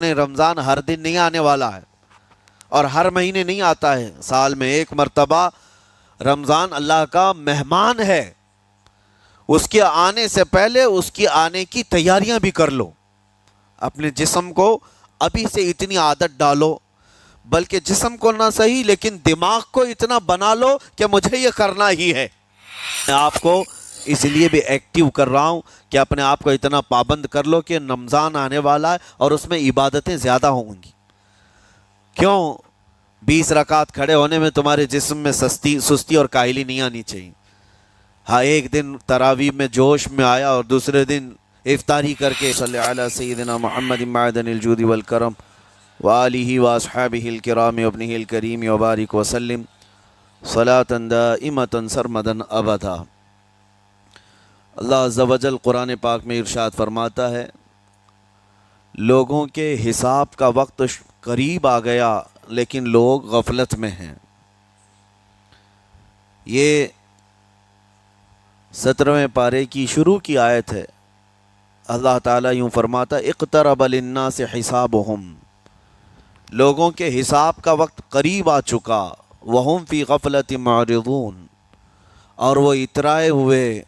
رمضان ہر دن نہیں آنے والا ہے اور ہر مہینے نہیں آتا ہے، سال میں ایک مرتبہ رمضان اللہ کا مہمان ہے۔ اس کے آنے سے پہلے اس کی آنے کی تیاریاں بھی کر لو، اپنے جسم کو ابھی سے اتنی عادت ڈالو، بلکہ جسم کو نہ صحیح لیکن دماغ کو اتنا بنا لو کہ مجھے یہ کرنا ہی ہے۔ میں آپ کو اس لیے بھی ایکٹیو کر رہا ہوں کہ اپنے آپ کو اتنا پابند کر لو کہ رمضان آنے والا ہے اور اس میں عبادتیں زیادہ ہوں گی۔ کیوں؟ 20 رکعت کھڑے ہونے میں تمہارے جسم میں سستی اور کاہلی نہیں آنی چاہیے۔ ہاں، ایک دن تراویح میں جوش میں آیا اور دوسرے دن افطاری کر کے صلی علی سیدنا محمد معدن الجود والکرم وآلہ واصحابہ الکرام وابنہ الکریم وبارک وسلم صلاۃ دائمۃ سرمدا ابدا۔ اللہ عز و جل قرآن پاک میں ارشاد فرماتا ہے، لوگوں کے حساب کا وقت قریب آ گیا لیکن لوگ غفلت میں ہیں۔ یہ 17ویں پارے کی شروع کی آیت ہے۔ اللہ تعالیٰ یوں فرماتا، اقترب للناس حسابہم، لوگوں کے حساب کا وقت قریب آ چکا، وہم فی غفلت معرضون، اور وہ اترائے ہوئے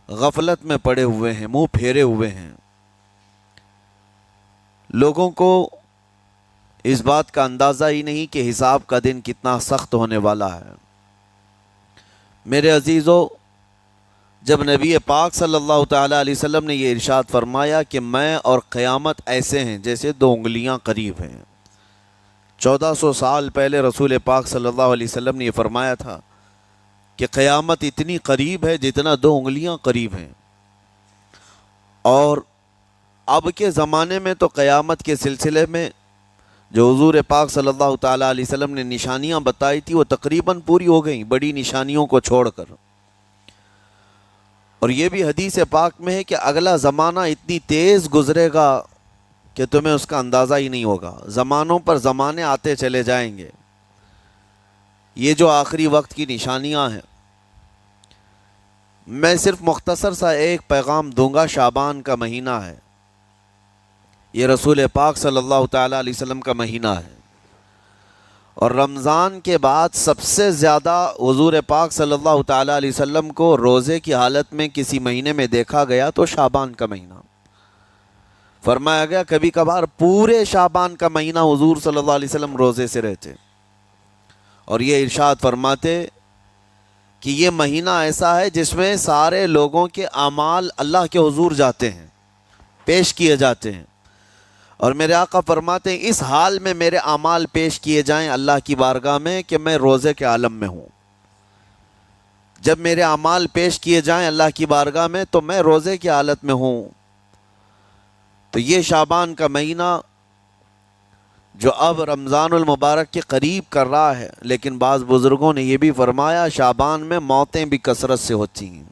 غفلت میں پڑے ہوئے ہیں، منہ پھیرے ہوئے ہیں۔ لوگوں کو اس بات کا اندازہ ہی نہیں کہ حساب کا دن کتنا سخت ہونے والا ہے۔ میرے عزیزو، جب نبی پاک صلی اللہ تعالیٰ علیہ وسلم نے یہ ارشاد فرمایا کہ میں اور قیامت ایسے ہیں جیسے 2 انگلیاں قریب ہیں، 1400 سال پہلے رسول پاک صلی اللہ علیہ وسلم نے یہ فرمایا تھا کہ قیامت اتنی قریب ہے جتنا 2 انگلیاں قریب ہیں۔ اور اب کے زمانے میں تو قیامت کے سلسلے میں جو حضور پاک صلی اللہ تعالیٰ علیہ وسلم نے نشانیاں بتائی تھی وہ تقریباً پوری ہو گئیں، بڑی نشانیوں کو چھوڑ کر۔ اور یہ بھی حدیث پاک میں ہے کہ اگلا زمانہ اتنی تیز گزرے گا کہ تمہیں اس کا اندازہ ہی نہیں ہوگا۔ زمانوں پر زمانے آتے چلے جائیں گے۔ یہ جو آخری وقت کی نشانیاں ہیں، میں صرف مختصر سا ایک پیغام دوں گا۔ شعبان کا مہینہ ہے، یہ رسول پاک صلی اللہ تعالیٰ علیہ وسلم کا مہینہ ہے، اور رمضان کے بعد سب سے زیادہ حضور پاک صلی اللہ تعالیٰ علیہ وسلم کو روزے کی حالت میں کسی مہینے میں دیکھا گیا تو شعبان کا مہینہ فرمایا گیا۔ کبھی کبھار پورے شعبان کا مہینہ حضور صلی اللہ علیہ وسلم روزے سے رہتے اور یہ ارشاد فرماتے کہ یہ مہینہ ایسا ہے جس میں سارے لوگوں کے اعمال اللہ کے حضور جاتے ہیں، پیش کیے جاتے ہیں، اور میرے آقا فرماتے ہیں اس حال میں میرے اعمال پیش کیے جائیں اللہ کی بارگاہ میں کہ میں روزے کے عالم میں ہوں۔ جب میرے اعمال پیش کیے جائیں اللہ کی بارگاہ میں تو میں روزے کی حالت میں ہوں۔ تو یہ شعبان کا مہینہ جو اب رمضان المبارک کے قریب کر رہا ہے، لیکن بعض بزرگوں نے یہ بھی فرمایا شعبان میں موتیں بھی کثرت سے ہوتی ہیں۔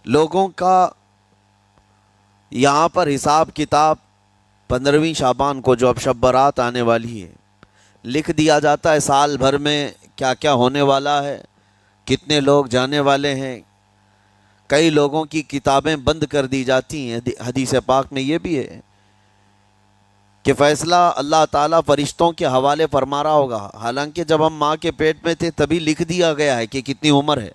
لوگوں کا یہاں پر حساب کتاب 15ویں شعبان کو جو اب شب برات آنے والی ہے لکھ دیا جاتا ہے، سال بھر میں کیا کیا ہونے والا ہے، کتنے لوگ جانے والے ہیں۔ کئی لوگوں کی کتابیں بند کر دی جاتی ہیں۔ حدیث پاک میں یہ بھی ہے کہ فیصلہ اللہ تعالیٰ فرشتوں کے حوالے فرما رہا ہوگا، حالانکہ جب ہم ماں کے پیٹ میں تھے تبھی لکھ دیا گیا ہے کہ کتنی عمر ہے،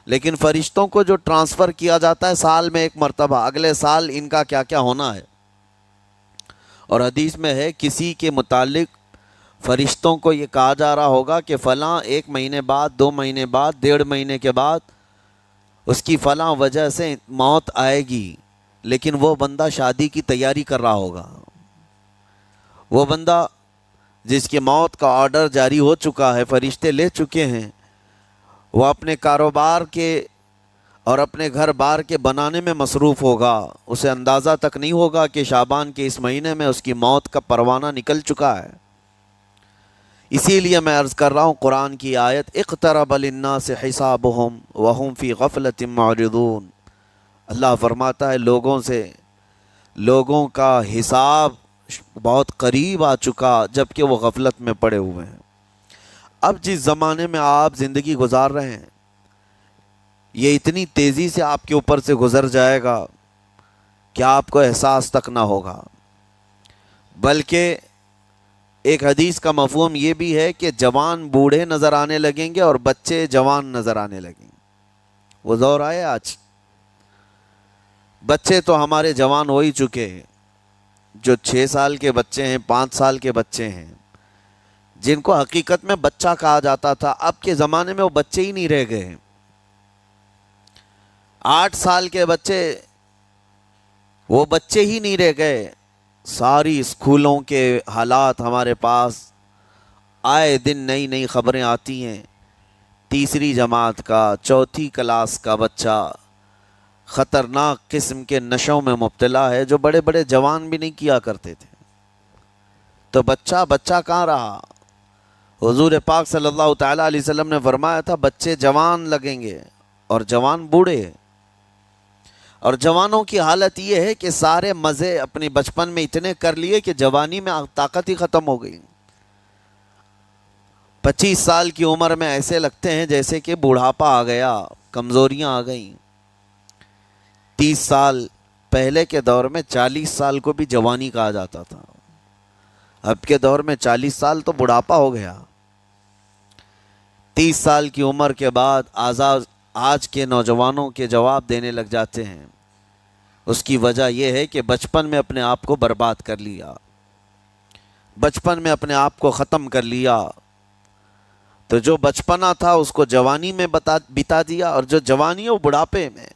لیکن فرشتوں کو جو ٹرانسفر کیا جاتا ہے سال میں ایک مرتبہ، اگلے سال ان کا کیا کیا ہونا ہے۔ اور حدیث میں ہے کسی کے متعلق فرشتوں کو یہ کہا جا رہا ہوگا کہ فلاں 1 مہینے بعد، 2 مہینے بعد، 1.5 مہینے کے بعد اس کی فلاں وجہ سے موت آئے گی، لیکن وہ بندہ شادی کی تیاری کر رہا ہوگا، وہ بندہ جس کی موت کا آرڈر جاری ہو چکا ہے، فرشتے لے چکے ہیں، وہ اپنے کاروبار کے اور اپنے گھر بار کے بنانے میں مصروف ہوگا، اسے اندازہ تک نہیں ہوگا کہ شعبان کے اس مہینے میں اس کی موت کا پروانہ نکل چکا ہے۔ اسی لیے میں عرض کر رہا ہوں قرآن کی آیت اقترب للناس حسابہم وہم فی غفلت معرضون، اللہ فرماتا ہے لوگوں کا حساب بہت قریب آ چکا جبکہ وہ غفلت میں پڑے ہوئے ہیں۔ اب جس زمانے میں آپ زندگی گزار رہے ہیں یہ اتنی تیزی سے آپ کے اوپر سے گزر جائے گا کہ آپ کو احساس تک نہ ہوگا۔ بلکہ ایک حدیث کا مفہوم یہ بھی ہے کہ جوان بوڑھے نظر آنے لگیں گے اور بچے جوان نظر آنے لگیں گے۔ وہ دور آئے آج، بچے تو ہمارے جوان ہو ہی چکے ہیں، جو 6 سال کے بچے ہیں، 5 سال کے بچے ہیں، جن کو حقیقت میں بچہ کہا جاتا تھا، اب کے زمانے میں وہ بچے ہی نہیں رہ گئے۔ 8 سال کے بچے وہ بچے ہی نہیں رہ گئے۔ ساری اسکولوں کے حالات ہمارے پاس آئے دن نئی نئی خبریں آتی ہیں۔ تیسری جماعت کا، چوتھی کلاس کا بچہ خطرناک قسم کے نشوں میں مبتلا ہے، جو بڑے بڑے جوان بھی نہیں کیا کرتے تھے۔ تو بچہ کہاں رہا؟ حضور پاک صلی اللہ تعالیٰ علیہ وسلم نے فرمایا تھا بچے جوان لگیں گے اور جوان بوڑھے، اور جوانوں کی حالت یہ ہے کہ سارے مزے اپنے بچپن میں اتنے کر لیے کہ جوانی میں طاقت ہی ختم ہو گئی۔ 25 سال کی عمر میں ایسے لگتے ہیں جیسے کہ بوڑھاپا آ گیا، کمزوریاں آ گئیں۔ 30 سال پہلے کے دور میں 40 سال کو بھی جوانی کہا جاتا تھا، اب کے دور میں 40 سال تو بڑھاپا ہو گیا۔ 30 سال کی عمر کے بعد آج کے نوجوانوں کے جواب دینے لگ جاتے ہیں۔ اس کی وجہ یہ ہے کہ بچپن میں اپنے آپ کو برباد کر لیا، بچپن میں اپنے آپ کو ختم کر لیا، تو جو بچپنا تھا اس کو جوانی میں بتا دیا، اور جو جوانی ہے وہ بڑھاپے میں۔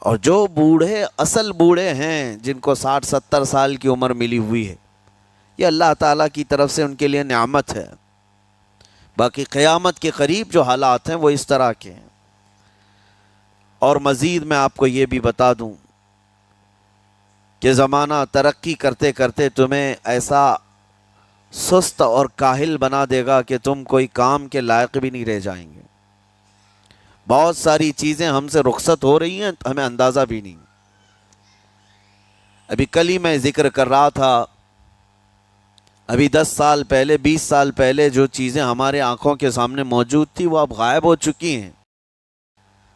اور جو بوڑھے اصل بوڑھے ہیں، جن کو 60-70 سال کی عمر ملی ہوئی ہے، یہ اللہ تعالیٰ کی طرف سے ان کے لیے نعمت ہے۔ باقی قیامت کے قریب جو حالات ہیں وہ اس طرح کے ہیں۔ اور مزید میں آپ کو یہ بھی بتا دوں کہ زمانہ ترقی کرتے کرتے تمہیں ایسا سست اور کاہل بنا دے گا کہ تم کوئی کام کے لائق بھی نہیں رہ جائیں گے۔ بہت ساری چیزیں ہم سے رخصت ہو رہی ہیں، ہمیں اندازہ بھی نہیں۔ ابھی کل ہی میں ذکر کر رہا تھا، ابھی 10 سال پہلے، 20 سال پہلے جو چیزیں ہمارے آنکھوں کے سامنے موجود تھی وہ اب غائب ہو چکی ہیں۔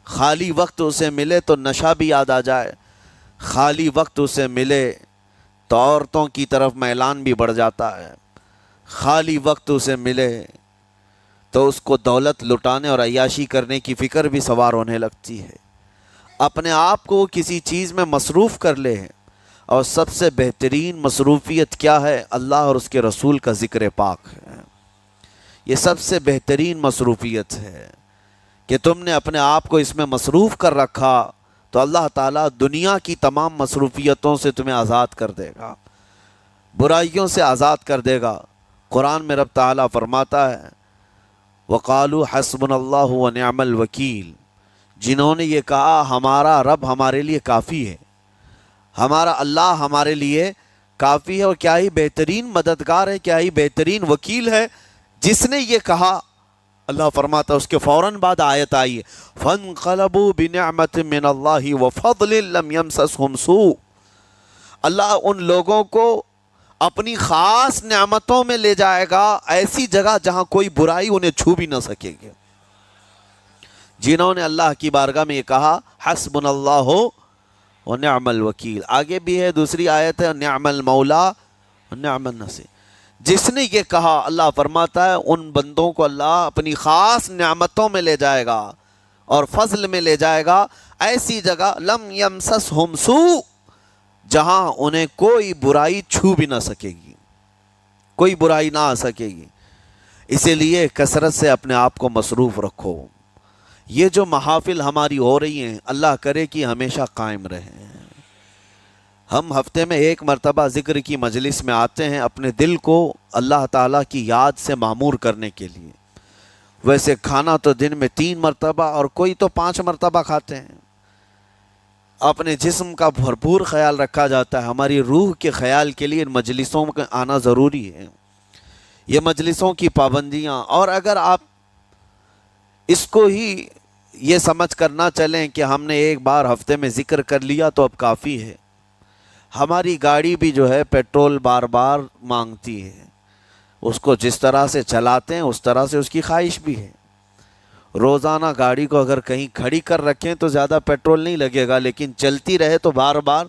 خالی وقت اسے ملے تو نشہ بھی یاد آ جائے، خالی وقت اسے ملے تو عورتوں کی طرف میلان بھی بڑھ جاتا ہے، خالی وقت اسے ملے تو اس کو دولت لٹانے اور عیاشی کرنے کی فکر بھی سوار ہونے لگتی ہے۔ اپنے آپ کو کسی چیز میں مصروف کر لے، اور سب سے بہترین مصروفیت کیا ہے؟ اللہ اور اس کے رسول کا ذکر پاک ہے۔ یہ سب سے بہترین مصروفیت ہے کہ تم نے اپنے آپ کو اس میں مصروف کر رکھا تو اللہ تعالیٰ دنیا کی تمام مصروفیتوں سے تمہیں آزاد کر دے گا، برائیوں سے آزاد کر دے گا۔ قرآن میں رب تعالیٰ فرماتا ہے وَقَالُوا حَسْبُنَا اللَّهُ وَنِعْمَ الْوَكِيلُ، جنہوں نے یہ کہا ہمارا رب ہمارے لیے کافی ہے، ہمارا اللہ ہمارے لیے کافی ہے، اور کیا ہی بہترین مددگار ہے، کیا ہی بہترین وکیل ہے جس نے یہ کہا۔ اللہ فرماتا ہے اس کے فوراً بعد آیت آئی ہے فَانْقَلَبُوا بِنِعْمَةٍ مِّنَ اللَّهِ وَفَضْلٍ لَمْ يَمْسَسْهُمْ سُوءٌ، اللہ ان لوگوں کو اپنی خاص نعمتوں میں لے جائے گا، ایسی جگہ جہاں کوئی برائی انہیں چھو بھی نہ سکے گے۔ جنہوں نے اللہ کی بارگاہ میں یہ کہا حسبنا اللہ ونعم الوکیل، آگے بھی ہے دوسری آیت ہے نعم المولا ونعم النصیر، جس نے یہ کہا اللہ فرماتا ہے ان بندوں کو اللہ اپنی خاص نعمتوں میں لے جائے گا اور فضل میں لے جائے گا، ایسی جگہ لم یمسسہم سوء، جہاں انہیں کوئی برائی چھو بھی نہ سکے گی، کوئی برائی نہ آ سکے گی۔ اسی لیے کثرت سے اپنے آپ کو مصروف رکھو۔ یہ جو محافل ہماری ہو رہی ہیں اللہ کرے کہ ہمیشہ قائم رہیں۔ ہم ہفتے میں 1 مرتبہ ذکر کی مجلس میں آتے ہیں اپنے دل کو اللہ تعالیٰ کی یاد سے معمور کرنے کے لیے، ویسے کھانا تو دن میں 3 مرتبہ اور کوئی تو 5 مرتبہ کھاتے ہیں۔ اپنے جسم کا بھرپور خیال رکھا جاتا ہے، ہماری روح کے خیال کے لیے ان مجلسوں میں آنا ضروری ہے۔ یہ مجلسوں کی پابندیاں، اور اگر آپ اس کو ہی یہ سمجھ کر نہ چلیں کہ ہم نے ایک بار ہفتے میں ذکر کر لیا تو اب کافی ہے، ہماری گاڑی بھی جو ہے پیٹرول بار بار مانگتی ہے، اس کو جس طرح سے چلاتے ہیں اس طرح سے اس کی خواہش بھی ہے۔ روزانہ گاڑی کو اگر کہیں کھڑی کر رکھیں تو زیادہ پیٹرول نہیں لگے گا، لیکن چلتی رہے تو بار بار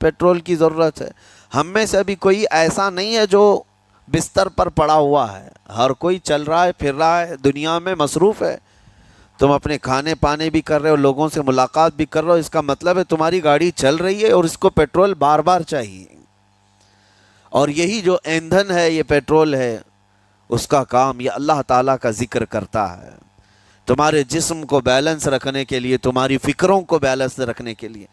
پیٹرول کی ضرورت ہے۔ ہم میں سے ابھی کوئی ایسا نہیں ہے جو بستر پر پڑا ہوا ہے، ہر کوئی چل رہا ہے، پھر رہا ہے، دنیا میں مصروف ہے۔ تم اپنے کھانے پانے بھی کر رہے ہو، لوگوں سے ملاقات بھی کر رہے ہو، اس کا مطلب ہے تمہاری گاڑی چل رہی ہے اور اس کو پیٹرول بار بار چاہیے، اور یہی جو ایندھن ہے، یہ پیٹرول ہے، اس کا کام یہ اللہ تعالیٰ کا ذکر کرتا ہے، تمہارے جسم کو بیلنس رکھنے کے لیے، تمہاری فکروں کو بیلنس رکھنے کے لیے،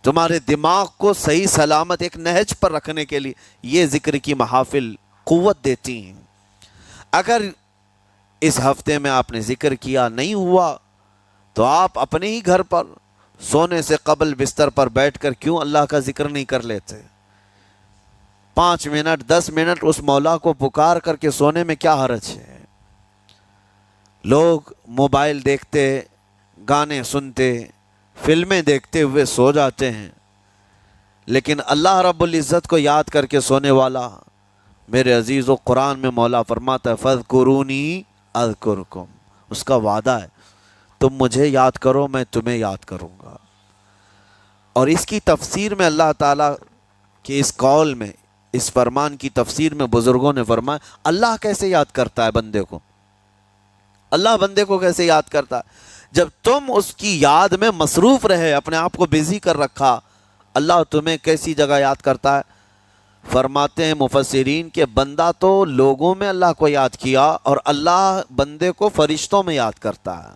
تمہارے دماغ کو صحیح سلامت ایک نہج پر رکھنے کے لیے یہ ذکر کی محافل قوت دیتی ہیں۔ اگر اس ہفتے میں آپ نے ذکر کیا نہیں ہوا تو آپ اپنے ہی گھر پر سونے سے قبل بستر پر بیٹھ کر کیوں اللہ کا ذکر نہیں کر لیتے؟ 5 منٹ 10 منٹ اس مولا کو پکار کر کے سونے میں کیا حرج ہے؟ لوگ موبائل دیکھتے، گانے سنتے، فلمیں دیکھتے ہوئے سو جاتے ہیں، لیکن اللہ رب العزت کو یاد کر کے سونے والا، میرے عزیزو، قرآن میں مولا فرماتا ہے فَاذْكُرُونِي اذکرکم، اس کا وعدہ ہے تم مجھے یاد کرو میں تمہیں یاد کروں گا۔ اور اس کی تفسیر میں اللہ تعالیٰ کے اس قول میں، اس فرمان کی تفسیر میں بزرگوں نے فرمایا اللہ کیسے یاد کرتا ہے بندے کو؟ اللہ بندے کو کیسے یاد کرتا ہے؟ جب تم اس کی یاد میں مصروف رہے، اپنے آپ کو بزی کر رکھا، اللہ تمہیں کیسی جگہ یاد کرتا ہے؟ فرماتے ہیں مفسرین کہ بندہ تو لوگوں میں اللہ کو یاد کیا، اور اللہ بندے کو فرشتوں میں یاد کرتا ہے۔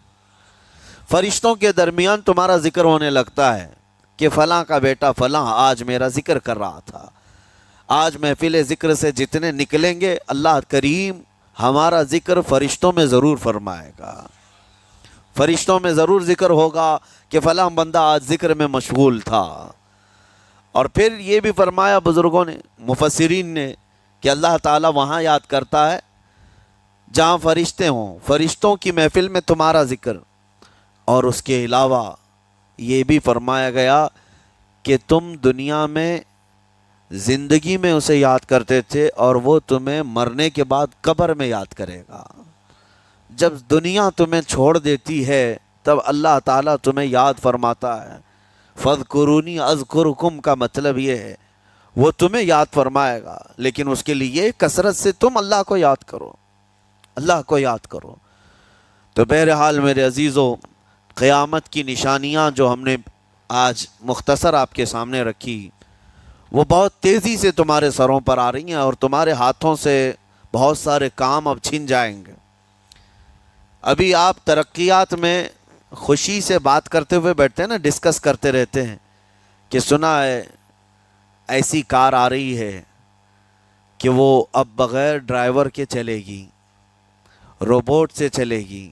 فرشتوں کے درمیان تمہارا ذکر ہونے لگتا ہے کہ فلاں کا بیٹا فلاں آج میرا ذکر کر رہا تھا۔ آج محفل ذکر سے جتنے نکلیں گے، اللہ کریم ہمارا ذکر فرشتوں میں ضرور فرمائے گا، فرشتوں میں ضرور ذکر ہوگا کہ فلاں بندہ آج ذکر میں مشغول تھا۔ اور پھر یہ بھی فرمایا بزرگوں نے، مفسرین نے، کہ اللہ تعالیٰ وہاں یاد کرتا ہے جہاں فرشتے ہوں، فرشتوں کی محفل میں تمہارا ذکر۔ اور اس کے علاوہ یہ بھی فرمایا گیا کہ تم دنیا میں زندگی میں اسے یاد کرتے تھے، اور وہ تمہیں مرنے کے بعد قبر میں یاد کرے گا۔ جب دنیا تمہیں چھوڑ دیتی ہے تب اللہ تعالیٰ تمہیں یاد فرماتا ہے۔ فَاذْكُرُونِي أَذْكُرْكُمْ کا مطلب یہ ہے وہ تمہیں یاد فرمائے گا، لیکن اس کے لیے کثرت سے تم اللہ کو یاد کرو، اللہ کو یاد کرو۔ تو بہرحال میرے عزیزو، قیامت کی نشانیاں جو ہم نے آج مختصر آپ کے سامنے رکھی، وہ بہت تیزی سے تمہارے سروں پر آ رہی ہیں، اور تمہارے ہاتھوں سے بہت سارے کام اب چھن جائیں گے۔ ابھی آپ ترقیات میں خوشی سے بات کرتے ہوئے بیٹھتے ہیں نا، ڈسکس کرتے رہتے ہیں کہ سنا ہے ایسی کار آ رہی ہے کہ وہ اب بغیر ڈرائیور کے چلے گی، روبوٹ سے چلے گی۔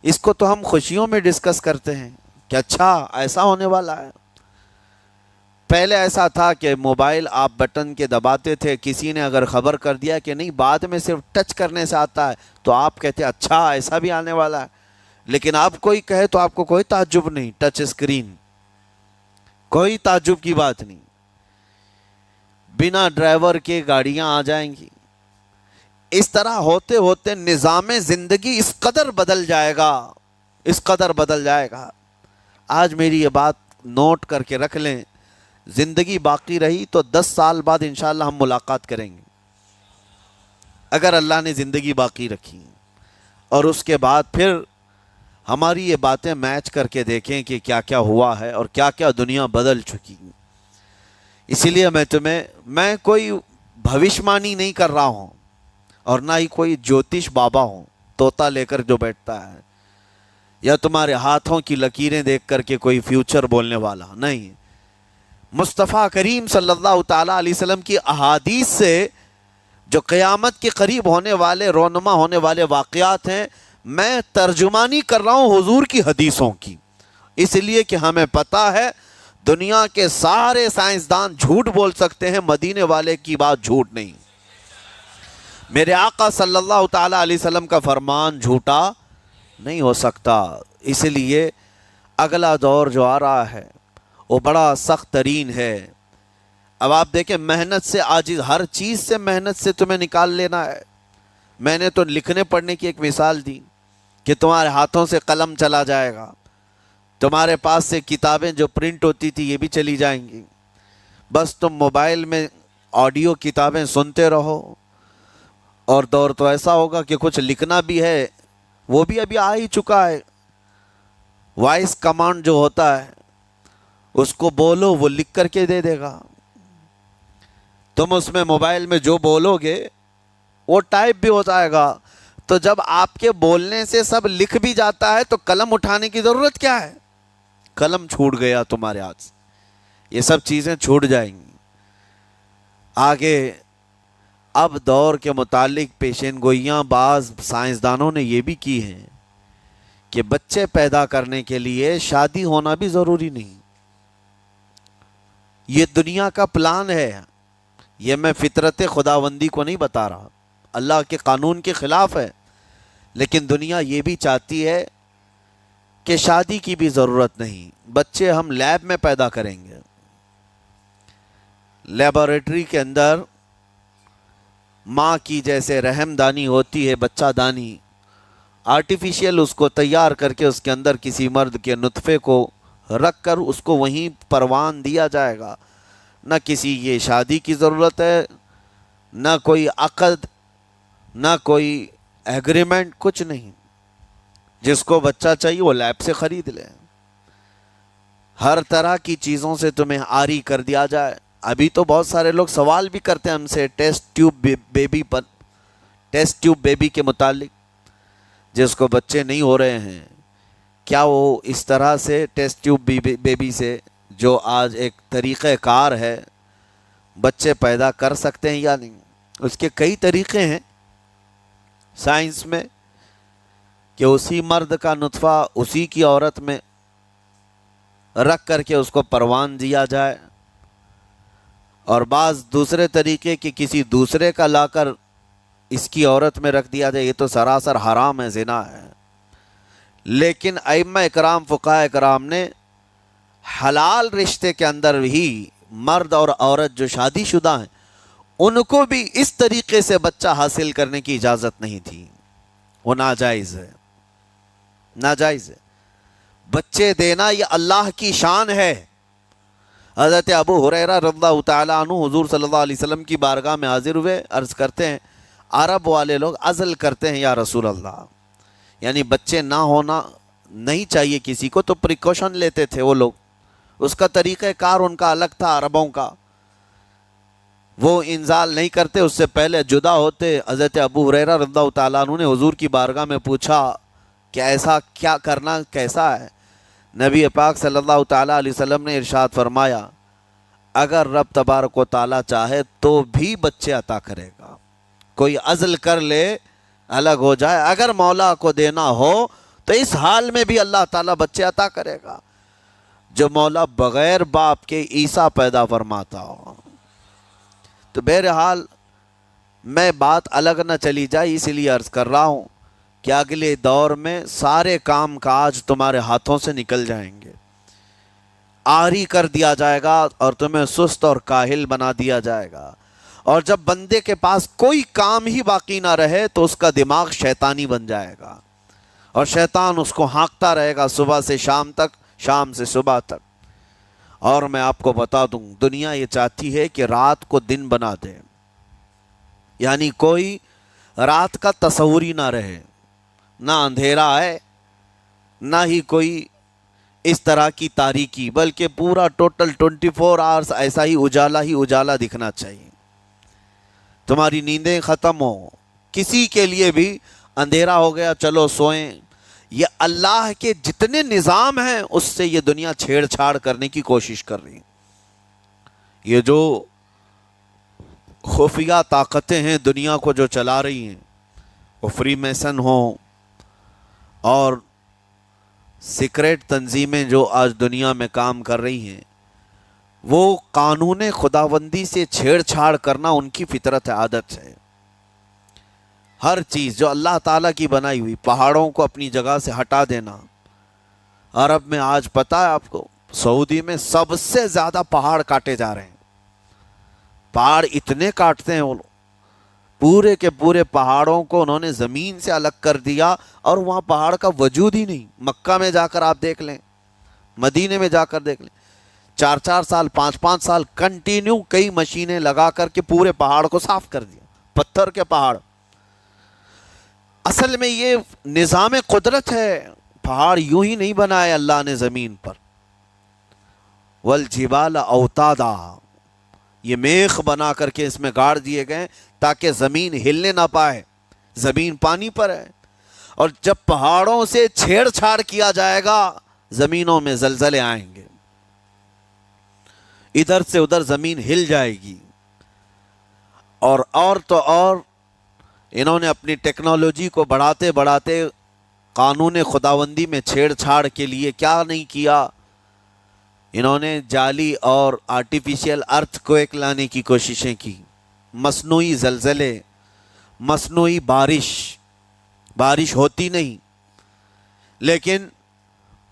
اس کو تو ہم خوشیوں میں ڈسکس کرتے ہیں کہ اچھا ایسا ہونے والا ہے۔ پہلے ایسا تھا کہ موبائل آپ بٹن کے دباتے تھے، کسی نے اگر خبر کر دیا کہ نہیں بعد میں صرف ٹچ کرنے سے آتا ہے تو آپ کہتے اچھا ایسا بھی آنے والا ہے۔ لیکن آپ کوئی کہے تو آپ کو کوئی تعجب نہیں، ٹچ اسکرین، کوئی تعجب کی بات نہیں، بنا ڈرائیور کے گاڑیاں آ جائیں گی۔ اس طرح ہوتے ہوتے نظام زندگی اس قدر بدل جائے گا، اس قدر بدل جائے گا۔ آج میری یہ بات نوٹ کر کے رکھ لیں، زندگی باقی رہی تو 10 سال بعد انشاءاللہ ہم ملاقات کریں گے، اگر اللہ نے زندگی باقی رکھی، اور اس کے بعد پھر ہماری یہ باتیں میچ کر کے دیکھیں کہ کیا کیا ہوا ہے اور کیا کیا دنیا بدل چکی۔ اسی لیے میں کوئی بھوشمانی نہیں کر رہا ہوں، اور نہ ہی کوئی جوتش بابا ہوں طوطا لے کر جو بیٹھتا ہے، یا تمہارے ہاتھوں کی لکیریں دیکھ کر کے کوئی فیوچر بولنے والا نہیں۔ مصطفیٰ کریم صلی اللہ تعالیٰ علیہ وسلم کی احادیث سے جو قیامت کے قریب ہونے والے، رونما ہونے والے واقعات ہیں، میں ترجمانی کر رہا ہوں حضور کی حدیثوں کی، اس لیے کہ ہمیں پتہ ہے دنیا کے سارے سائنسدان جھوٹ بول سکتے ہیں، مدینے والے کی بات جھوٹ نہیں۔ میرے آقا صلی اللہ تعالیٰ علیہ وسلم کا فرمان جھوٹا نہیں ہو سکتا۔ اس لیے اگلا دور جو آ رہا ہے وہ بڑا سخت ترین ہے۔ اب آپ دیکھیں، محنت سے عاجز، ہر چیز سے محنت سے تمہیں نکال لینا ہے۔ میں نے تو لکھنے پڑھنے کی ایک مثال دی کہ تمہارے ہاتھوں سے قلم چلا جائے گا، تمہارے پاس سے کتابیں جو پرنٹ ہوتی تھی یہ بھی چلی جائیں گی، بس تم موبائل میں آڈیو کتابیں سنتے رہو، اور دور تو ایسا ہوگا کہ کچھ لکھنا بھی ہے وہ بھی ابھی آ ہی چکا ہے، وائس کمانڈ جو ہوتا ہے اس کو بولو وہ لکھ کر کے دے دے گا، تم اس میں موبائل میں جو بولو گے وہ ٹائپ بھی ہو جائے گا۔ تو جب آپ کے بولنے سے سب لکھ بھی جاتا ہے تو قلم اٹھانے کی ضرورت کیا ہے؟ قلم چھوٹ گیا تمہارے ہاتھ سے، یہ سب چیزیں چھوٹ جائیں گی آگے۔ اب دور کے متعلق پیشین گوئیاں بعض سائنسدانوں نے یہ بھی کی ہیں کہ بچے پیدا کرنے کے لیے شادی ہونا بھی ضروری نہیں، یہ دنیا کا پلان ہے، یہ میں فطرت خداوندی کو نہیں بتا رہا، اللہ کے قانون کے خلاف ہے، لیکن دنیا یہ بھی چاہتی ہے کہ شادی کی بھی ضرورت نہیں، بچے ہم لیب میں پیدا کریں گے، لیبارٹری کے اندر ماں کی جیسے رحم دانی ہوتی ہے، بچہ دانی، آرٹیفیشیل اس کو تیار کر کے اس کے اندر کسی مرد کے نطفے کو رکھ کر اس کو وہیں پروان دیا جائے گا، نہ کسی یہ شادی کی ضرورت ہے، نہ کوئی عقد، نہ کوئی ایگریمنٹ، کچھ نہیں، جس کو بچہ چاہیے وہ لیب سے خرید لے، ہر طرح کی چیزوں سے تمہیں آری کر دیا جائے۔ ابھی تو بہت سارے لوگ سوال بھی کرتے ہیں ہم سے ٹیسٹ ٹیوب بیبی کے متعلق، جس کو بچے نہیں ہو رہے ہیں، کیا وہ اس طرح سے ٹیسٹ ٹیوب بیبی سے جو آج ایک طریقہ کار ہے بچے پیدا کر سکتے ہیں یا نہیں؟ اس کے کئی طریقے ہیں سائنس میں کہ اسی مرد کا نطفہ اسی کی عورت میں رکھ کر کے اس کو پروان دیا جائے، اور بعض دوسرے طریقے کہ کسی دوسرے کا لا کر اس کی عورت میں رکھ دیا جائے، یہ تو سراسر حرام ہے، زنا ہے۔ لیکن ائمہ اکرام، فقہاء اکرام نے حلال رشتے کے اندر ہی مرد اور عورت جو شادی شدہ ہیں ان کو بھی اس طریقے سے بچہ حاصل کرنے کی اجازت نہیں تھی، وہ ناجائز ہے، ناجائز ہے۔ بچے دینا یہ اللہ کی شان ہے۔ حضرت ابو ہریرہ رضی اللہ تعالیٰ عنہ حضور صلی اللہ علیہ وسلم کی بارگاہ میں حاضر ہوئے، عرض کرتے ہیں عرب والے لوگ عزل کرتے ہیں یا رسول اللہ، یعنی بچے نہ ہونا نہیں چاہیے کسی کو، تو پریکاشن لیتے تھے وہ لوگ، اس کا طریقہ کار ان کا الگ تھا عربوں کا، وہ انزال نہیں کرتے، اس سے پہلے جدا ہوتے۔ حضرت ابو ہریرہ رضی اللہ تعالیٰ عنہ نے حضور کی بارگاہ میں پوچھا کہ ایسا کیا کرنا کیسا ہے؟ نبی پاک صلی اللہ تعالیٰ علیہ وسلم نے ارشاد فرمایا اگر رب تبارک و تعالیٰ چاہے تو بھی بچے عطا کرے گا، کوئی عزل کر لے الگ ہو جائے، اگر مولا کو دینا ہو تو اس حال میں بھی اللہ تعالیٰ بچے عطا کرے گا، جو مولا بغیر باپ کے عیسیٰ پیدا فرماتا ہو۔ تو بہرحال میں بات الگ نہ چلی جائے اس لیے عرض کر رہا ہوں کہ اگلے دور میں سارے کام کاج تمہارے ہاتھوں سے نکل جائیں گے، آری کر دیا جائے گا اور تمہیں سست اور کاہل بنا دیا جائے گا، اور جب بندے کے پاس کوئی کام ہی باقی نہ رہے تو اس کا دماغ شیطانی بن جائے گا، اور شیطان اس کو ہانکتا رہے گا صبح سے شام تک، شام سے صبح تک۔ اور میں آپ کو بتا دوں دنیا یہ چاہتی ہے کہ رات کو دن بنا دے، یعنی کوئی رات کا تصور ہی نہ رہے، نہ اندھیرا ہے نہ ہی کوئی اس طرح کی تاریکی، بلکہ پورا ٹوٹل 24 آورز ایسا ہی اجالا دکھنا چاہیے، تمہاری نیندیں ختم ہو، کسی کے لیے بھی اندھیرا ہو گیا چلو سوئیں، یہ اللہ کے جتنے نظام ہیں اس سے یہ دنیا چھیڑ چھاڑ کرنے کی کوشش کر رہی ہے۔ یہ جو خفیہ طاقتیں ہیں دنیا کو جو چلا رہی ہیں، وہ فری میسن ہوں اور سیکریٹ تنظیمیں جو آج دنیا میں کام کر رہی ہیں، وہ قانون خداوندی سے چھیڑ چھاڑ کرنا ان کی فطرت عادت ہے۔ ہر چیز جو اللہ تعالیٰ کی بنائی ہوئی، پہاڑوں کو اپنی جگہ سے ہٹا دینا۔ عرب میں آج پتہ ہے آپ کو، سعودی میں سب سے زیادہ پہاڑ کاٹے جا رہے ہیں، پہاڑ اتنے کاٹتے ہیں وہ لوگ، پورے کے پورے پہاڑوں کو انہوں نے زمین سے الگ کر دیا، اور وہاں پہاڑ کا وجود ہی نہیں۔ مکہ میں جا کر آپ دیکھ لیں، مدینے میں جا کر دیکھ لیں، 4 سال 5 سال کنٹینیو کئی مشینیں لگا کر کے پورے پہاڑ کو صاف کر دیا، پتھر کے پہاڑ۔ اصل میں یہ نظام قدرت ہے، پہاڑ یوں ہی نہیں بنائے اللہ نے زمین پر۔ والجبال اوتادا، یہ میخ بنا کر کے اس میں گاڑ دیے گئے تاکہ زمین ہلنے نہ پائے، زمین پانی پر ہے، اور جب پہاڑوں سے چھیڑ چھاڑ کیا جائے گا زمینوں میں زلزلے آئیں گے، ادھر سے ادھر زمین ہل جائے گی۔ اور تو اور انہوں نے اپنی ٹیکنالوجی کو بڑھاتے بڑھاتے قانون خداوندی میں چھیڑ چھاڑ کے لیے کیا نہیں کیا، انہوں نے جعلی اور آرٹیفیشل ارتھ کویک لانے کی کوششیں کی، مصنوعی زلزلے، مصنوعی بارش ہوتی نہیں، لیکن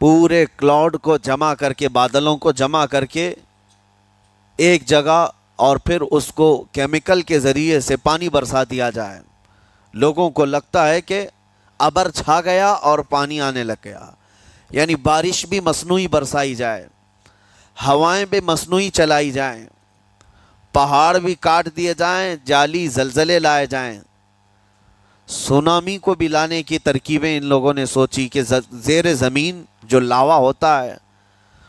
پورے کلاؤڈ کو جمع کر کے، بادلوں کو جمع کر کے ایک جگہ، اور پھر اس کو کیمیکل کے ذریعے سے پانی برسا دیا جائے۔ لوگوں کو لگتا ہے کہ ابر چھا گیا اور پانی آنے لگ گیا، یعنی بارش بھی مصنوعی برسائی جائے، ہوائیں بھی مصنوعی چلائی جائیں، پہاڑ بھی کاٹ دیے جائیں، جعلی زلزلے لائے جائیں۔ سونامی کو بھی لانے کی ترکیبیں ان لوگوں نے سوچی کہ زیر زمین جو لاوا ہوتا ہے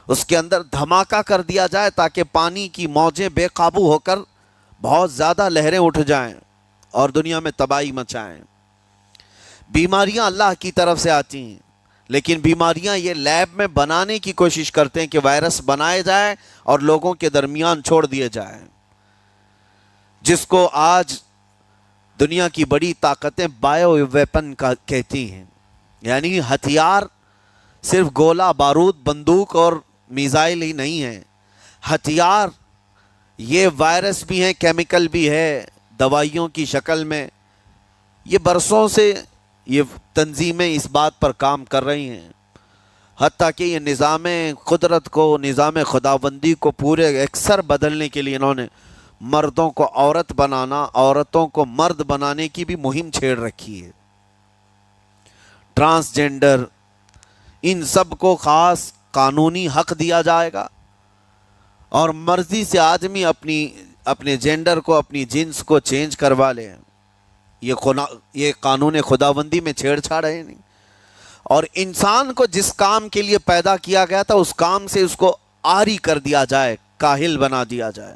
اس کے اندر دھماکہ کر دیا جائے تاکہ پانی کی موجیں بے قابو ہو کر بہت زیادہ لہریں اٹھ جائیں اور دنیا میں تباہی مچائیں۔ بیماریاں اللہ کی طرف سے آتی ہیں، لیکن بیماریاں یہ لیب میں بنانے کی کوشش کرتے ہیں کہ وائرس بنائے جائیں اور لوگوں کے درمیان چھوڑ دیے جائیں، جس کو آج دنیا کی بڑی طاقتیں بایو ویپن کا کہتی ہیں، یعنی ہتھیار صرف گولہ بارود بندوق اور میزائل ہی نہیں ہیں، ہتھیار یہ وائرس بھی ہیں، کیمیکل بھی ہے، دوائیوں کی شکل میں۔ یہ برسوں سے یہ تنظیمیں اس بات پر کام کر رہی ہیں، حتیٰ کہ یہ نظام قدرت کو، نظام خداوندی کو پورے اکثر بدلنے کے لیے انہوں نے مردوں کو عورت بنانا، عورتوں کو مرد بنانے کی بھی مہم چھیڑ رکھی ہے۔ ٹرانسجینڈر، ان سب کو خاص قانونی حق دیا جائے گا، اور مرضی سے آدمی اپنے جینڈر کو، اپنی جنس کو چینج کروا لے۔ یہ قانون خداوندی میں چھیڑ چھاڑ ہے نہیں، اور انسان کو جس کام کے لیے پیدا کیا گیا تھا اس کام سے اس کو عاری کر دیا جائے، کاہل بنا دیا جائے۔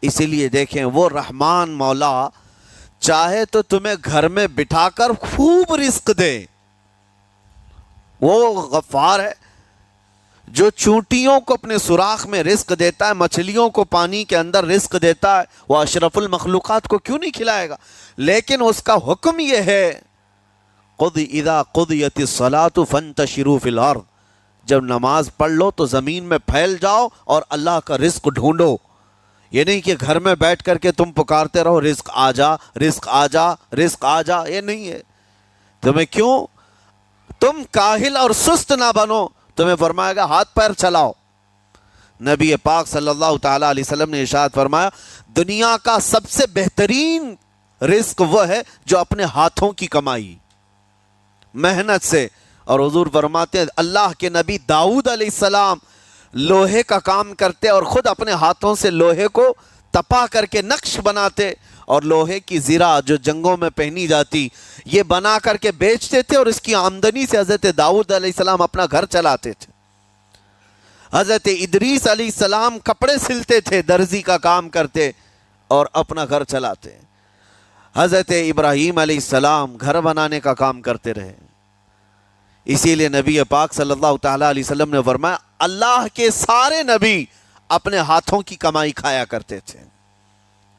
اسی لیے دیکھیں، وہ رحمان مولا چاہے تو تمہیں گھر میں بٹھا کر خوب رزق دے، وہ غفار ہے جو چونٹیوں کو اپنے سوراخ میں رزق دیتا ہے، مچھلیوں کو پانی کے اندر رزق دیتا ہے، وہ اشرف المخلوقات کو کیوں نہیں کھلائے گا؟ لیکن اس کا حکم یہ ہے، اذا قضیت الصلاۃ فانتشروا فی الارض، جب نماز پڑھ لو تو زمین میں پھیل جاؤ اور اللہ کا رزق ڈھونڈو۔ یہ نہیں کہ گھر میں بیٹھ کر کے تم پکارتے رہو رزق آ جا، رزق آ جا، رزق آ جا، یہ نہیں ہے۔ تمہیں کیوں؟ تم کاہل اور سست نہ بنو، تمہیں فرمائے گا ہاتھ پیر چلاؤ۔ نبی پاک صلی اللہ تعالیٰ علیہ وسلم نے ارشاد فرمایا، دنیا کا سب سے بہترین رزق وہ ہے جو اپنے ہاتھوں کی کمائی، محنت سے۔ اور حضور فرماتے ہیں اللہ کے نبی داؤد علیہ السلام لوہے کا کام کرتے اور خود اپنے ہاتھوں سے لوہے کو تپا کر کے نقش بناتے، اور لوہے کی زرہ جو جنگوں میں پہنی جاتی یہ بنا کر کے بیچتے تھے، اور اس کی آمدنی سے حضرت داؤد علیہ السلام اپنا گھر چلاتے تھے۔ حضرت ادریس علیہ السلام کپڑے سلتے تھے، درزی کا کام کرتے اور اپنا گھر چلاتے۔ حضرت ابراہیم علیہ السلام گھر بنانے کا کام کرتے رہے۔ اسی لیے نبی پاک صلی اللہ تعالیٰ علیہ وسلم نے فرمایا اللہ کے سارے نبی اپنے ہاتھوں کی کمائی کھایا کرتے تھے،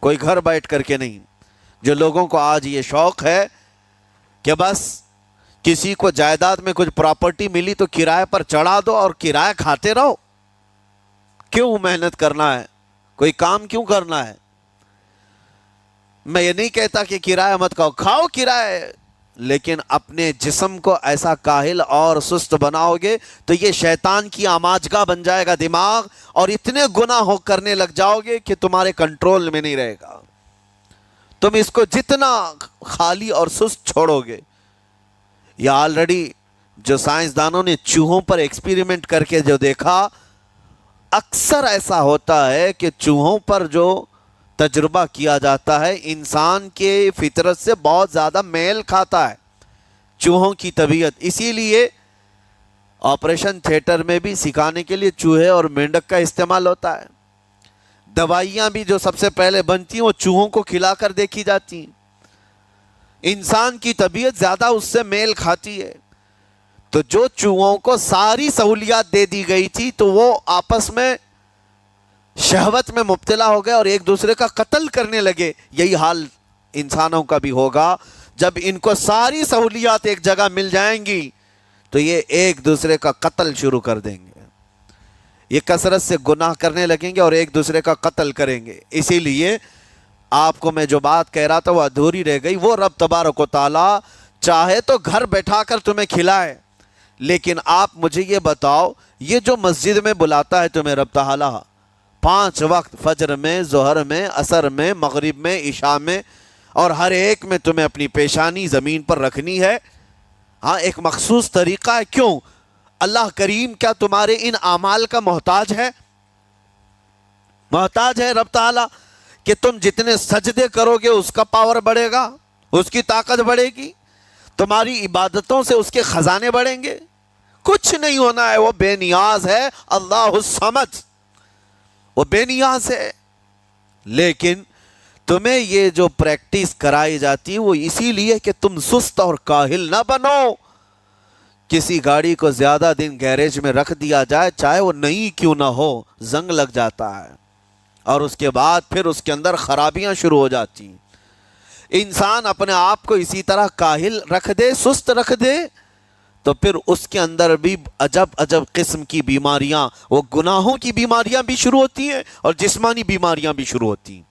کوئی گھر بیٹھ کر کے نہیں۔ جو لوگوں کو آج یہ شوق ہے کہ بس کسی کو جائیداد میں کچھ پراپرٹی ملی تو کرائے پر چڑھا دو اور کرایہ کھاتے رہو، کیوں محنت کرنا ہے؟ کوئی کام کیوں کرنا ہے؟ میں یہ نہیں کہتا کہ کرایہ مت کھاؤ، کھاؤ کرایہ، لیکن اپنے جسم کو ایسا کاہل اور سست بناؤ گے تو یہ شیطان کی آماجگاہ بن جائے گا دماغ، اور اتنے گناہ کرنے لگ جاؤ گے کہ تمہارے کنٹرول میں نہیں رہے گا۔ تم اس کو جتنا خالی اور سست چھوڑو گے، یا آلریڈی جو سائنسدانوں نے چوہوں پر ایکسپیریمنٹ کر کے جو دیکھا، اکثر ایسا ہوتا ہے کہ چوہوں پر جو تجربہ کیا جاتا ہے انسان کے فطرت سے بہت زیادہ میل کھاتا ہے چوہوں کی طبیعت. اسی لیے آپریشن تھیٹر میں بھی سکھانے کے لیے چوہے اور مینڈک کا استعمال ہوتا ہے. دوائیاں بھی جو سب سے پہلے بنتی ہیں وہ چوہوں کو کھلا کر دیکھی جاتی ہیں. انسان کی طبیعت زیادہ اس سے میل کھاتی ہے. تو جو چوہوں کو ساری سہولیات دے دی گئی تھی تو وہ آپس میں شہوت میں مبتلا ہو گئے اور ایک دوسرے کا قتل کرنے لگے. یہی حال انسانوں کا بھی ہوگا. جب ان کو ساری سہولیات ایک جگہ مل جائیں گی تو یہ ایک دوسرے کا قتل شروع کر دیں گے. یہ کثرت سے گناہ کرنے لگیں گے اور ایک دوسرے کا قتل کریں گے. اسی لیے آپ کو میں جو بات کہہ رہا تھا وہ ادھوری رہ گئی. وہ رب تبارک و تعالی چاہے تو گھر بیٹھا کر تمہیں کھلائے, لیکن آپ مجھے یہ بتاؤ, یہ جو مسجد میں بلاتا ہے تمہیں رب تعالی 5 وقت, فجر میں, ظہر میں, عصر میں, مغرب میں, عشاء میں, اور ہر ایک میں تمہیں اپنی پیشانی زمین پر رکھنی ہے. ہاں, ایک مخصوص طریقہ ہے. کیوں؟ اللہ کریم کیا تمہارے ان اعمال کا محتاج ہے؟ محتاج ہے رب تعالی کہ تم جتنے سجدے کرو گے اس کا پاور بڑھے گا, اس کی طاقت بڑھے گی, تمہاری عبادتوں سے اس کے خزانے بڑھیں گے؟ کچھ نہیں ہونا ہے. وہ بے نیاز ہے, اللہ الصمد, وہ بے نیاز ہے. لیکن تمہیں یہ جو پریکٹس کرائی جاتی ہے وہ اسی لیے کہ تم سست اور کاہل نہ بنو. کسی گاڑی کو زیادہ دن گیریج میں رکھ دیا جائے, چاہے وہ نئی کیوں نہ ہو, زنگ لگ جاتا ہے اور اس کے بعد پھر اس کے اندر خرابیاں شروع ہو جاتی ہیں. انسان اپنے آپ کو اسی طرح کاہل رکھ دے, سست رکھ دے, تو پھر اس کے اندر بھی عجب عجب قسم کی بیماریاں, وہ گناہوں کی بیماریاں بھی شروع ہوتی ہیں اور جسمانی بیماریاں بھی شروع ہوتی ہیں.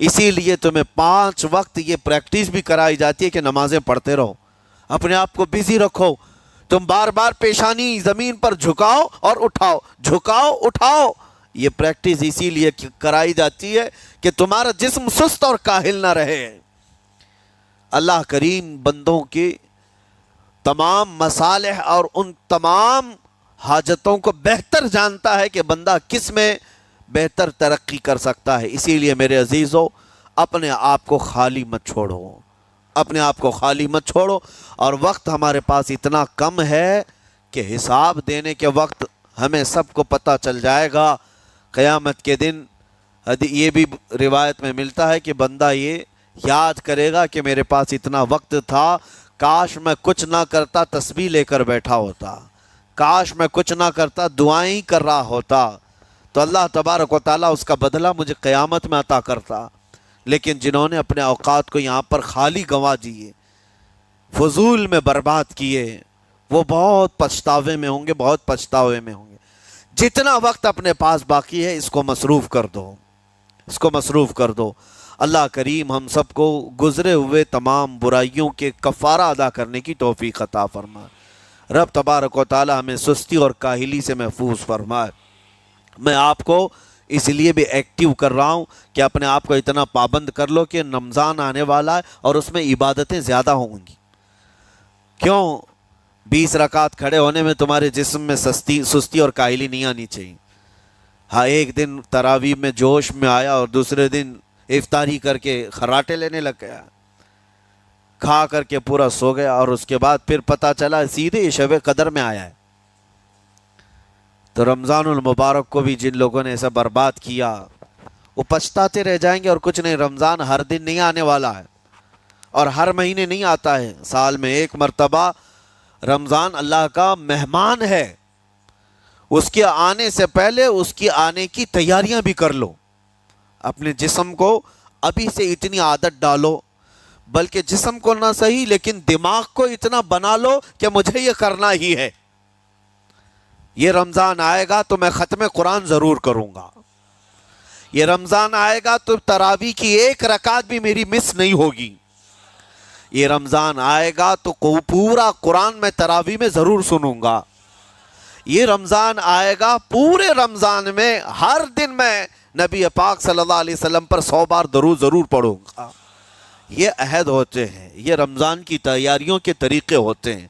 اسی لیے تمہیں 5 وقت یہ پریکٹس بھی کرائی جاتی ہے کہ نمازیں پڑھتے رہو, اپنے آپ کو بزی رکھو. تم بار بار پیشانی زمین پر جھکاؤ اور اٹھاؤ, جھکاؤ اٹھاؤ. یہ پریکٹس اسی لیے کرائی جاتی ہے کہ تمہارا جسم سست اور کاہل نہ رہے. اللہ کریم بندوں کے تمام مصالح اور ان تمام حاجتوں کو بہتر جانتا ہے کہ بندہ کس میں بہتر ترقی کر سکتا ہے. اسی لیے میرے عزیزو, اپنے آپ کو خالی مت چھوڑو, اپنے آپ کو خالی مت چھوڑو. اور وقت ہمارے پاس اتنا کم ہے کہ حساب دینے کے وقت ہمیں سب کو پتہ چل جائے گا قیامت کے دن. یہ بھی روایت میں ملتا ہے کہ بندہ یہ یاد کرے گا کہ میرے پاس اتنا وقت تھا, کاش میں کچھ نہ کرتا تسبیح لے کر بیٹھا ہوتا, کاش میں کچھ نہ کرتا دعائیں ہی کر رہا ہوتا, تو اللہ تبارک و تعالیٰ اس کا بدلہ مجھے قیامت میں عطا کرتا. لیکن جنہوں نے اپنے اوقات کو یہاں پر خالی گنوا دیے, فضول میں برباد کیے, وہ بہت پچھتاوے میں ہوں گے, بہت پچھتاوے میں ہوں گے. جتنا وقت اپنے پاس باقی ہے اس کو مصروف کر دو, اس کو مصروف کر دو. اللہ کریم ہم سب کو گزرے ہوئے تمام برائیوں کے کفارہ ادا کرنے کی توفیق عطا فرمائے. رب تبارک و تعالی ہمیں سستی اور کاہلی سے محفوظ فرمائے. میں آپ کو اس لیے بھی ایکٹیو کر رہا ہوں کہ اپنے آپ کو اتنا پابند کر لو کہ رمضان آنے والا ہے اور اس میں عبادتیں زیادہ ہوں گی. کیوں؟ 20 رکعت کھڑے ہونے میں تمہارے جسم میں سستی اور کاہلی نہیں آنی چاہیے. ہاں, ایک دن تراویح میں جوش میں آیا اور دوسرے دن افطاری کر کے خراٹے لینے لگ گیا, کھا کر کے پورا سو گیا, اور اس کے بعد پھر پتہ چلا سیدھے شب قدر میں آیا ہے. تو رمضان المبارک کو بھی جن لوگوں نے ایسا برباد کیا وہ پچھتاتے رہ جائیں گے. اور کچھ نہیں, رمضان ہر دن نہیں آنے والا ہے اور ہر مہینے نہیں آتا ہے, سال میں ایک مرتبہ رمضان اللہ کا مہمان ہے. اس کے آنے سے پہلے اس کی آنے کی تیاریاں بھی کر لو. اپنے جسم کو ابھی سے اتنی عادت ڈالو, بلکہ جسم کو نہ صحیح لیکن دماغ کو اتنا بنا لو کہ مجھے یہ کرنا ہی ہے. یہ رمضان آئے گا تو میں ختم قرآن ضرور کروں گا, یہ رمضان آئے گا تو تراویح کی 1 رکعت بھی میری مس نہیں ہوگی, یہ رمضان آئے گا تو پورا قرآن میں تراویح میں ضرور سنوں گا, یہ رمضان آئے گا پورے رمضان میں ہر دن میں نبی پاک صلی اللہ علیہ وسلم پر 100 بار درود ضرور پڑھوں گا. یہ عہد ہوتے ہیں, یہ رمضان کی تیاریوں کے طریقے ہوتے ہیں.